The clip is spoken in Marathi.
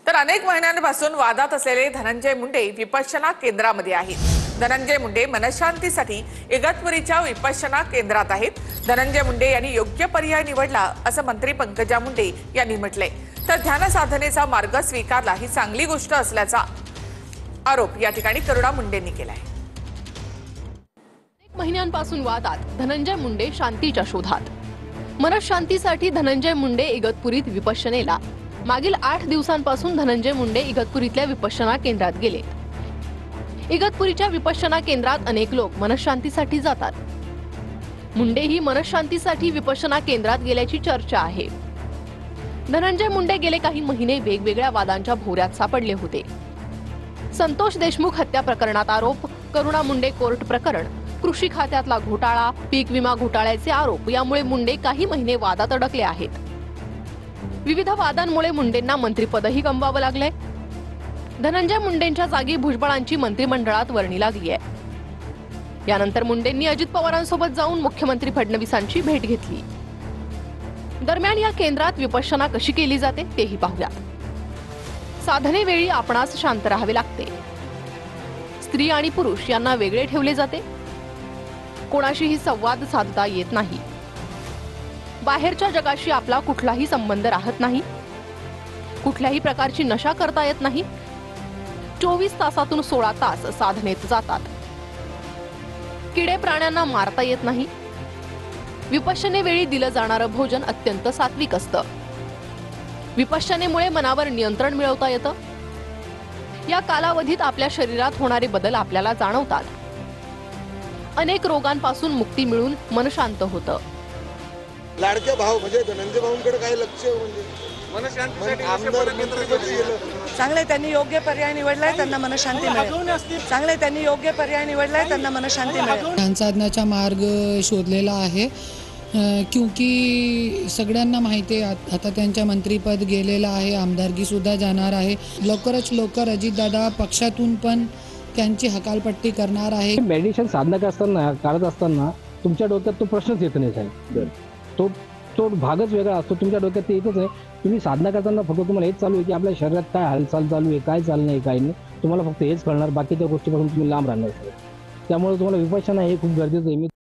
तर अनेक महिन्यांपासून वादात असलेले धनंजय मुंडे विपश्यना केंद्रामध्ये आहेत। धनंजय मुंडे मनशांतीसाठी इगतपुरीच्या विपश्यना केंद्रात आहेत। धनंजय मुंडे यांनी योग्य पर्याय निवडला असं मंत्री पंकजा मुंडे यांनी म्हटलंय। तर ध्यान साधनेचा मार्ग स्वीकारला ही चांगली गोष्ट असल्याचा आरोप या ठिकाणी करुणा मुंडेंनी केलाय। महिन्यांपासून वादात धनंजय मुंडे शांतीच्या शोधात। मनशांतीसाठी धनंजय मुंडे इगतपुरीत विपश्यनेला। मागील 8 दिवसांपासून धनंजय मुंडे इगतपुरीतल्या विपश्यना केंद्रात गेले। इगतपुरीच्या विपश्यना केंद्रात अनेक लोक मनशांतीसाठी जातात। मुंडेही मनशांतीसाठी विपश्यना केंद्रात गेल्याची चर्चा आहे। धनंजय मुंडे गेले काही महिने वेगवेगळ्या वादांच्या भोवऱ्यात सापडले होते। संतोष देशमुख हत्या प्रकरणात आरोप, करुणा मुंडे कोर्ट प्रकरण, कृषी खात्यातला घोटाळा, पीक विमा घोटाळ्याचे आरोप यामुळे मुंडे काही महिने वादात अडकले आहेत। विविध वादांमुळे मुंडेंना मंत्रिपदही गमवावं लागलंय। धनंजय मुंडेंच्या जागी भुजबळांची मंत्रिमंडळात वर्णी लागली आहे। यानंतर मुंडेंनी अजित पवारांसोबत जाऊन मुख्यमंत्री फडणवीसांची भेट घेतली। दरम्यान या केंद्रात विपश्यना कशी केली जाते तेही पाहूया। साधनेवेळी आपणास शांत राहावे लागते। स्त्री आणि पुरुष यांना वेगळे ठेवले जाते। कोणाशीही संवाद साधता येत नाही। बाहेरच्या जगाशी आपला कुठलाही संबंध राहत नाही। कुठल्याही प्रकारची नशा करता येत नाही। 24 तासातून 16 तास साधनेत जातात। किडे प्राण्यांना मारता येत नाही। विपश्यनेवेळी दिलं जाणारं भोजन अत्यंत सात्विक असतं। विपश्यनेमुळे मनावर नियंत्रण मिळवता येतं। या कालावधीत आपल्या शरीरात होणारे बदल आपल्याला जाणवतात। अनेक रोगांपासून मुक्ती मिळून मन शांत होतं। लाडके भाव म्हणजे धनंजय भाऊंकडे काय लक्ष म्हणजे चांगले त्यांनी योग्य पर्याय निवडलाय, त्यांना मनशांती मिळेल। चांगले त्यांनी योग्य पर्याय निवडलाय, त्यांना मनशांती मिळेल। ध्यान साधण्याचा मार्ग शोधलेला आहे, क्योंकि सगळ्यांना माहिती आहे आता त्यांच्या मंत्रीपद गेलेलं आहे, आमदारकी सुद्धा जाणार आहे। लवकरच लवकर अजितदादा पक्षातून पण त्यांची हकालपट्टी करणार आहे। मेडिटेशन साधना करत असताना तुमच्या डोक्यात तो प्रश्नच येत नाही साहेब। तो भागच वेगळा असतो। तुमच्या डोक्यात ते येतच आहे। तुम्ही साधना करताना फक्त तुम्हाला हेच चालू आहे की आपल्या शरीरात काय हालचाल चालू आहे, काय चालू नाही, काय नाही, तुम्हाला फक्त हेच कळणार। बाकीच्या गोष्टीपासून तुम्ही लांब राहणार। त्यामुळे तुम्हाला विपश्यना हे खूप गरजेचं आहे।